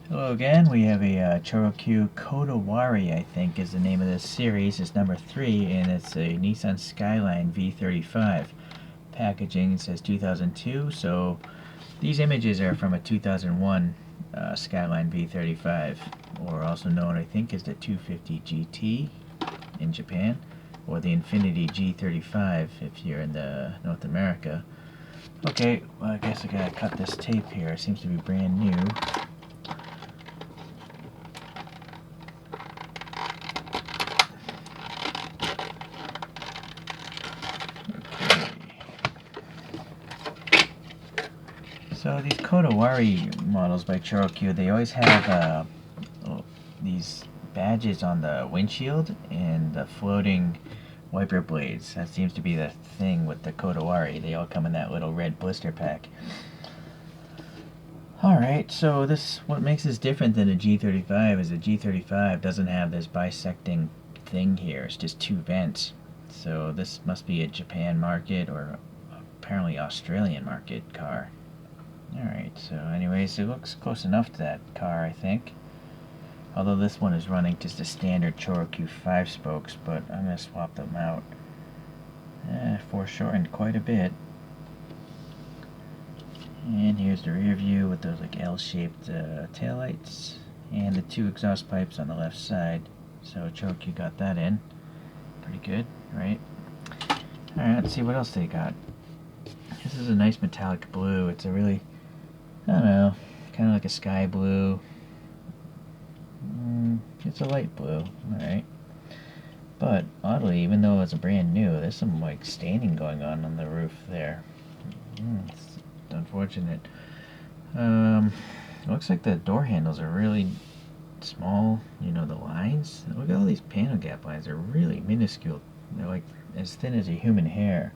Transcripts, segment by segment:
Hello again. We have a ChoroQ Kodawari, I think is the name of this series. It's number 3, and it's a Nissan Skyline V35. Packaging says 2002, so these images are from a 2001 Skyline V35, or also known, I think, as the 250 GT in Japan, or the Infinity G35 if you're in the North America. Okay, well, I guess I gotta cut this tape here. It seems to be brand new. So these Kodawari models by ChoroQ, they always have these badges on the windshield and the floating wiper blades. That seems to be the thing with the Kodawari. They all come in that little red blister pack. Alright, so what makes this different than a G35 is the G35 doesn't have this bisecting thing here. It's just two vents. So this must be a Japan market or apparently Australian market car. Alright, so anyways, it looks close enough to that car, I think. Although this one is running just a standard ChoroQ 5 spokes, but I'm going to swap them out. Foreshortened quite a bit. And here's the rear view with those like L-shaped taillights. And the two exhaust pipes on the left side. So ChoroQ got that in. Pretty good, right? Alright, let's see what else they got. This is a nice metallic blue. It's a really, I don't know, kind of like a sky blue. It's a light blue, alright. But oddly, even though it's a brand new, there's some like staining going on the roof there. It's unfortunate. Looks like the door handles are really small. You know, the lines. Look at all these panel gap lines. They're really minuscule. They're like as thin as a human hair.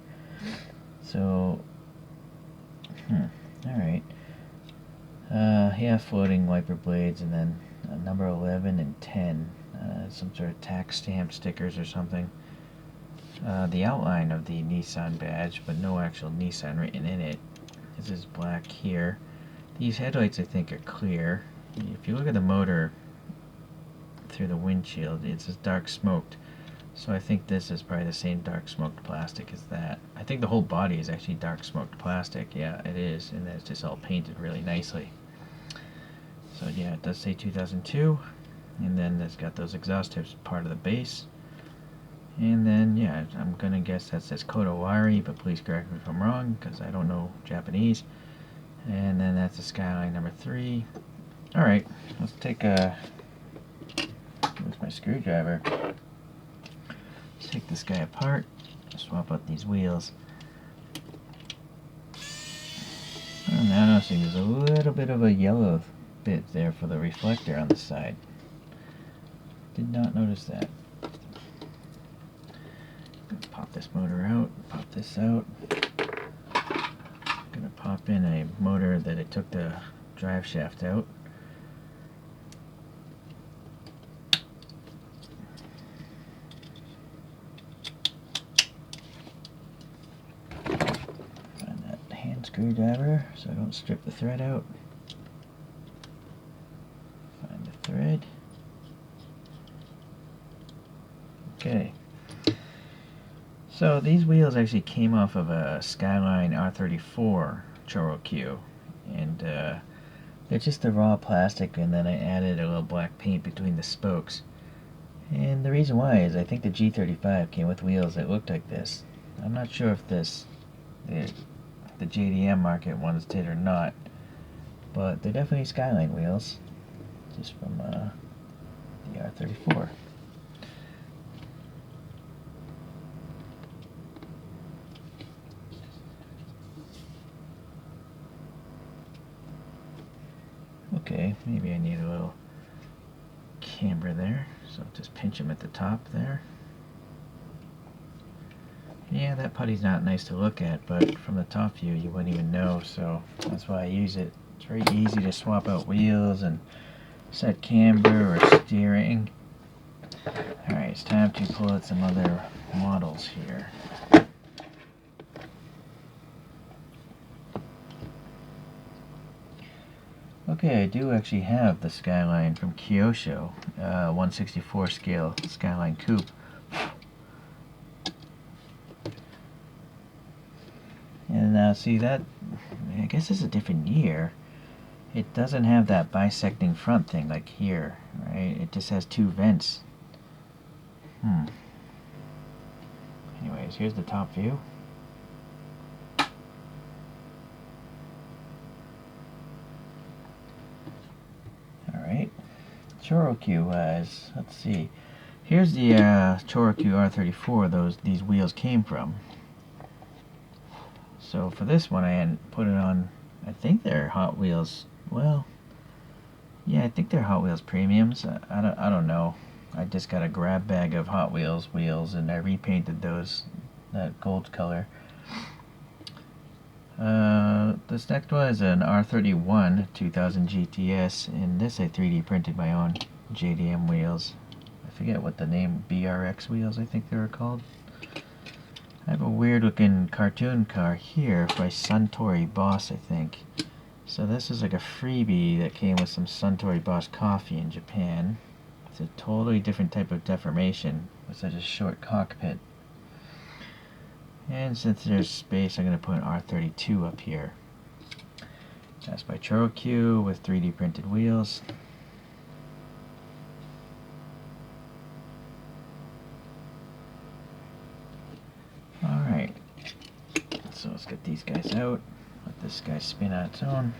So, alright. Yeah, floating wiper blades, and then number 11 and 10. Some sort of tax stamp stickers or something. The outline of the Nissan badge, but no actual Nissan written in it. This is black here. These headlights, I think, are clear. If you look at the motor through the windshield, it's just dark smoked. So I think this is probably the same dark smoked plastic as that. I think the whole body is actually dark smoked plastic. Yeah, it is. And then it's just all painted really nicely. So yeah, it does say 2002. And then it's got those exhaust tips part of the base. And then, yeah, I'm going to guess that says Kodawari, but please correct me if I'm wrong, because I don't know Japanese. And then that's the Skyline number 3. Alright, let's take a... Where's my screwdriver? Let's take this guy apart, swap out these wheels. I'm now noticing there's a little bit of a yellow bit there for the reflector on the side. Did not notice that. Gonna pop this motor out, pop this out. Gonna pop in a motor that it took the drive shaft out. Find that hand screwdriver so I don't strip the thread out. Find the thread. Okay. So these wheels actually came off of a Skyline R34 ChoroQ, and they're just the raw plastic, and then I added a little black paint between the spokes. And the reason why is I think the G35 came with wheels that looked like this. I'm not sure if the JDM market ones did or not, but they're definitely Skyline wheels, just from the R34. Okay, maybe I need a little camber there, so just pinch them at the top there. Yeah, that putty's not nice to look at, but from the top view you wouldn't even know, so that's why I use it. It's very easy to swap out wheels and set camber or steering. Alright, it's time to pull out some other models here. Okay, I do actually have the Skyline from ChoroQ, 1/64 scale Skyline Coupe. And see that, I guess it's a different year. It doesn't have that bisecting front thing like here, right? It just has two vents. Anyways, here's the top view. Alright. ChoroQ wise, let's see. Here's the ChoroQ R34 these wheels came from. So for this one, I hadn't put it on. I think they're Hot Wheels. Well, yeah, I think they're Hot Wheels premiums. I don't know. I just got a grab bag of Hot Wheels wheels, and I repainted that gold color. This next one is an R31 2000 GTS, and this I 3D printed my own JDM wheels. I forget what the name, BRX wheels I think they were called. I have a weird looking cartoon car here by Suntory Boss, I think. So this is like a freebie that came with some Suntory Boss coffee in Japan. It's a totally different type of deformation with such a short cockpit. And since there's space, I'm going to put an R32 up here. That's by Choro-Q with 3D printed wheels. Alright, so let's get these guys out. Let this guy spin on its own.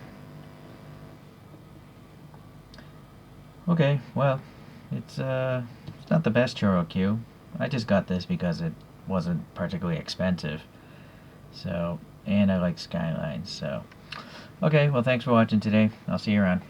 Okay, well, it's not the best Choro-Q. I just got this because it wasn't particularly expensive. So, and I like Skylines, so. Okay, well, thanks for watching today. I'll see you around.